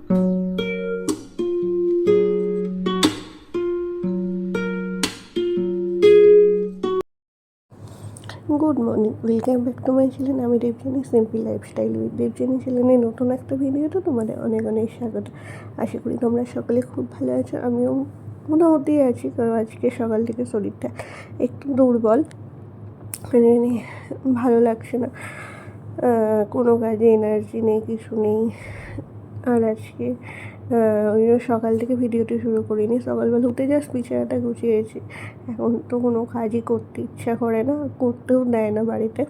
Good morning, welcome back to my channel. আমি Debjani, simple lifestyle with Debjani চ্যানেলের নতুন একটা ভিডিওতে তোমাদের অনেক অনেক স্বাগত। আশা করি তোমরা সকলে খুব ভালো আছো। আমিও মোটামুটি আছি, কারণ আজকে সকাল থেকে শরীরটা একটু দুর্বল, মানে ভালো লাগছে না, কোনো কাজে এনার্জি নেই, কিছু নেই। আর আজকে ওই জন্য সকাল থেকে ভিডিওটি শুরু করিনি। সকালবেলা উঠে জাস্ট বিছানাটা গুছিয়েছি। এখন তো কোনো কাজই করতে ইচ্ছা করে না, করতেও দেয় না বাড়িতে।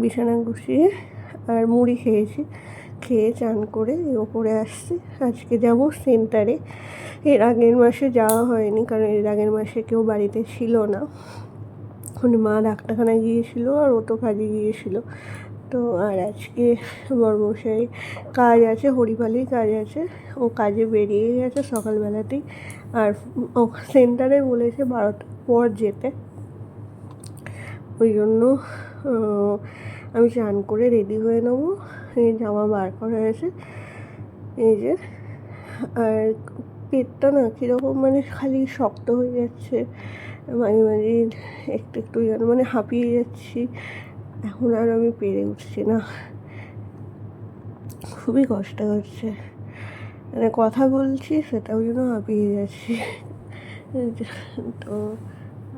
বিছানা গুছিয়ে আর মুড়ি খেয়েছি, খেয়ে চান করে ওপরে আসছি। আজকে যাব সেন্টারে। এর আগের মাসে যাওয়া হয়নি, কারণ এর আগের মাসে কেউ বাড়িতে ছিল না। মানে মা ডাক্তারখানায় গিয়েছিলো আর ও তো কাজে গিয়েছিলো। তো আর আজকে বড়মশাই কাজ আছে, হরিপালির কাজ আছে, ও কাজে বেরিয়ে গেছে সকালবেলাতেই। আর ও সেন্টারে বলেছে 12টার পর যেতে। ওই জন্য আমি চান করে রেডি হয়ে নেবো। এই জামা বার করা আছে, এই যে। আর পেটটা না কীরকম, মানে খালি শক্ত হয়ে যাচ্ছে, মাঝে মাঝে একটু একটু যেন মানে হাঁপিয়ে যাচ্ছি। এখন আর আমি পেরে উঠছি না, খুবই কষ্ট হচ্ছে। মানে কথা বলছি সেটাও যেন হাঁপিয়ে যাচ্ছি। তো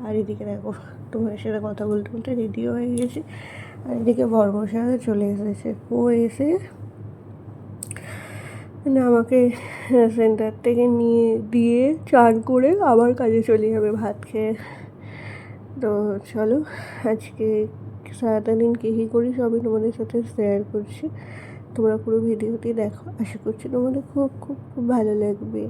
আর এদিকে দেখো, তোমার সাথে কথা বলতে বলতে রেডিও হয়ে গেছি। আর এদিকে বর্মশাই চলে এসেছে। ও এসে মানে আমাকে সেন্টার থেকে নিয়ে দিয়ে চান করে আবার কাজে চলে যাবে ভাত খেয়ে। তো চলো, আজকে সারাটা দিন কী কী করি সবই তোমাদের সাথে শেয়ার করছি। তোমরা পুরো ভিডিওটি দেখো, আশা করছি তোমাদের খুব খুব খুব ভালো লাগবে।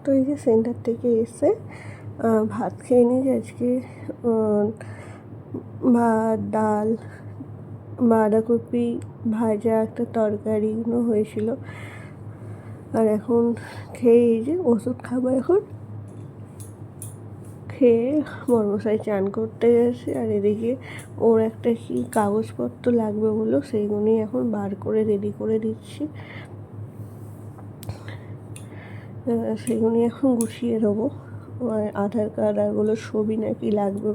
তো এই যে সেন্টার থেকে এসে ভাত খেয়ে নিয়েছি। আজকে ভাত, ডাল, বাঁধাকপি ভাজা, একটা তরকারিও হয়েছিল। আর এখন খেয়ে এই যে ওষুধ খাবো এখন। খেয়ে বড়মশাই চান করতে গেছে। আর এদিকে ওর একটা কি কাগজপত্র লাগবে বললো, সেইগুলোই এখন বার করে রেডি করে দিচ্ছি। সেগুলি এখন গুছিয়ে দেবো। আধার কার্ড আর বললো ছবি নাকি লাগবে,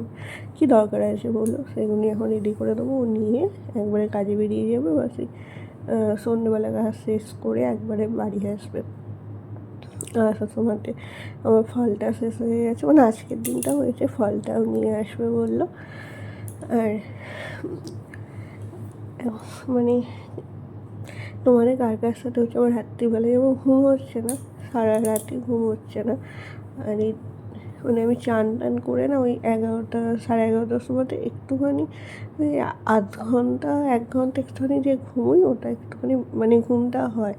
কি দরকার আছে বললো, সেগুলি এখন রেডি করে দেবো। ও নিয়ে একবারে কাজে বেরিয়ে যাবে। বাসি সন্ধ্যেবেলা কাজ শেষ করে একবারে বাড়ি আসবে। আসার সময়তে আমার ফলটা শেষ হয়ে গেছে, মানে আজকের দিনটা হয়েছে, ফলটাও নিয়ে আসবে বললো। আর মানে তোমাদের কার কার সাথে হচ্ছে, আমার রাত্রিবেলা যেমন ঘুম হচ্ছে না, সারা রাতই ঘুম হচ্ছে না। আর এই মানে আমি চান টান করে না ওই 11টা 11:30টার সময়তে একটুখানি ওই আধ ঘন্টা 1 ঘন্টা একটুখানি যে ঘুমোই, ওটা একটুখানি মানে ঘুমটা হয়।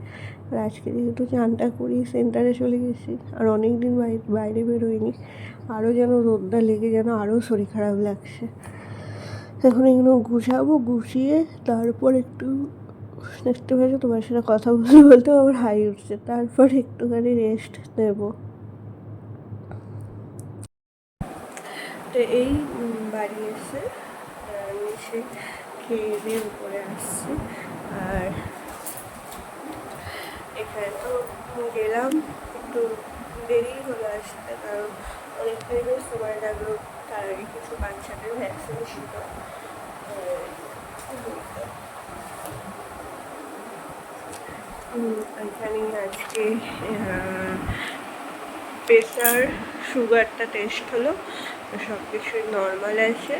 আর আজকে যেহেতু চানটা করি সেন্টারে চলে গেছি, আর অনেক দিন বাইরে বেরোয়নি, আরও যেন রোদটা লেগে যেন আরও শরীর খারাপ লাগছে। এখন এগুলো গুছাবো, গুছিয়ে তারপর একটু দেখতে পাচ্ছি তোমার সাথে কথা বলতে বলতেও আমার হাই উঠছে, তারপর একটুখানি রেস্ট নেব। তো এই বাড়ি এসে আমি এসে খেয়ে দিয়ে উপরে আসছি। আর এখানে তো গেলাম, একটু দেরি হলো আসতে, কারণ অনেকটাই বেশ সময় লাগলো। তার আগে কিছু বাচ্চাদের ভ্যাকসিন ছিল। এখানে আজকে প্রেশার সুগারটা টেস্ট হলো, সব কিছুই নর্মাল আছে।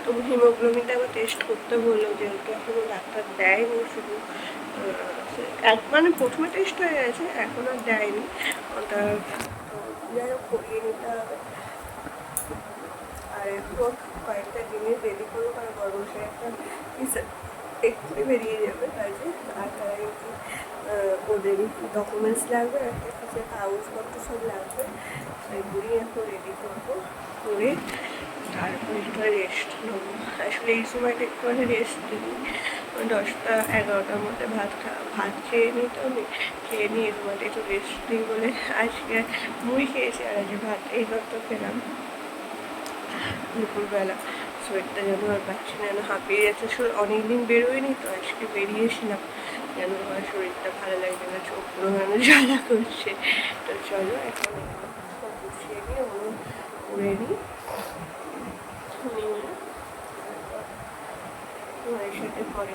তবু হিমোগ্লোবিনটা আবার টেস্ট করতে বললো, যেহেতু এখনও ডাক্তার দেয়নি। শুধু মানে প্রথমে টেস্ট হয়ে গেছে, এখন আর দেয়নি ওটা, তো যাই হোক করিয়ে নিতে হবে। আর এখন কয়েকটা জিনিস রেডি করবো, কারণ বড়মশাই একটা এক্ষুনি বেরিয়ে যাবে কাজে। আর তাই ওদেরই ডকুমেন্টস লাগবে, একটা কিছু কাগজপত্র সব লাগবে, সেগুলি এখন রেডি করবো। করে তারপর একটু রেস্ট নেবো। আসলে এই সময়টা একটুখানি রেস্ট দিই, 10টা-11টার মধ্যে ভাত খেয়ে নিই, তো আমি খেয়ে নিয়ে এই সময়টা একটু রেস্ট দিই বলে আজকে মুড়ি খেয়েছি আর আজকে ভাত এইমাত্র খেলাম দুপুরবেলা। শরীরটা যেন আর পাচ্ছি না, যেন হাঁপিয়ে যাচ্ছে। অনেকদিন বেরোয়নি তো, আজকে বেরিয়েছিলাম, যেন আমার শরীরটা ভালো লাগছে না, চোখগুলো যেন জ্বালা করছে। তো চলো এখন গুছিয়ে নিয়ে ওগুলো করে নিই, নিয়ে তোমার সাথে পরে।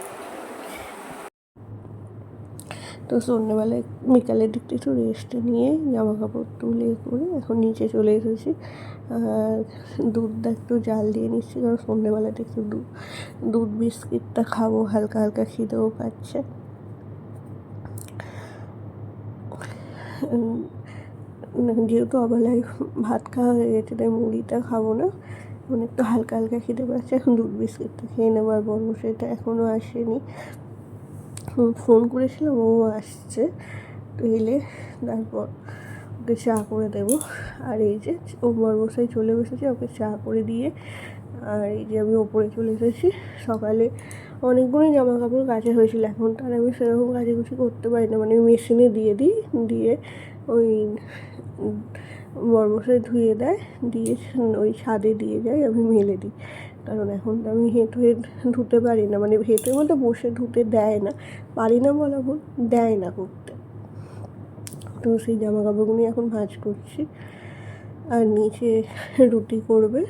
তো সন্ধ্যেবেলায় বিকালের দিকটা একটু রেস্ট নিয়ে জামা কাপড় তুলে করে এখন নিচে চলে এসেছি। দুধটা একটু জাল দিয়ে নিচ্ছি, কারণ সন্ধ্যেবেলাতে একটু দুধ বিস্কিটটা খাবো, হালকা হালকা খিদেও পাচ্ছে। যেহেতু অবেলায় ভাত খাওয়া হয়ে গেছে, তাই মুড়িটা খাবো না, একটু হালকা হালকা খিদে পাচ্ছে। এখন দুধ বিস্কিটটা খেয়ে নেবো। আর বর্মশাইটা এখনও আসেনি, ফোন করেছিলাম, ও আসছে, তো এলে তারপর ওকে চা করে দেবো। আর এই যে ও বর্মশাই চলে বসেছে, ওকে চা করে দিয়ে আর এই যে আমি ওপরে চলে এসেছি। সকালে অনেকগুলোই জামা কাপড় কাচা হয়েছিল, এখন তো আর আমি সেরকম কাচাকুচি করতে পারি না, মানে মেশিনে দিয়ে ওই বর্মশাই ধুয়ে দেয়, দিয়ে ওই ছাদে দিয়ে যায়, আমি মেলে দিই। কারণ এখন তো আমি হেঁটে ধুতে পারি না, মানে হেঁটের মধ্যে বসে ধুতে দেয় না, পারি না বলা ভুল, দেয় না করতে। তো সেই জামা কাপড়গুলি এখন ভাঁজ করছি। আর নিচে রুটি করবে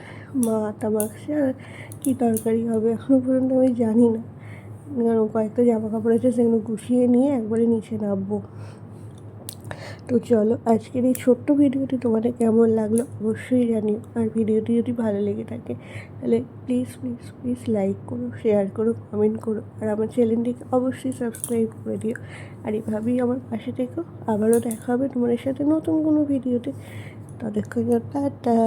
মা, আটা মাখছে, আর কী তরকারি হবে এখনও পর্যন্ত আমি জানি না, কারণ কয়েকটা জামা কাপড় আছে, সেগুলো গুছিয়ে নিয়ে একবারে নিচে নামবো। তো চলো, আজকের এই ছোট্ট ভিডিওটি তোমাদের কেমন লাগলো অবশ্যই জানিও। আর ভিডিওটি যদি ভালো লেগে থাকে তাহলে প্লিজ প্লিজ প্লিজ লাইক করো, শেয়ার করো, কমেন্ট করো, আর আমার চ্যানেলটিকে অবশ্যই সাবস্ক্রাইব করে দিও। আর এভাবেই আমার পাশে থেকো। আবারও দেখা হবে তোমাদের সাথে নতুন কোনো ভিডিওতে। ততক্ষণ টাটা।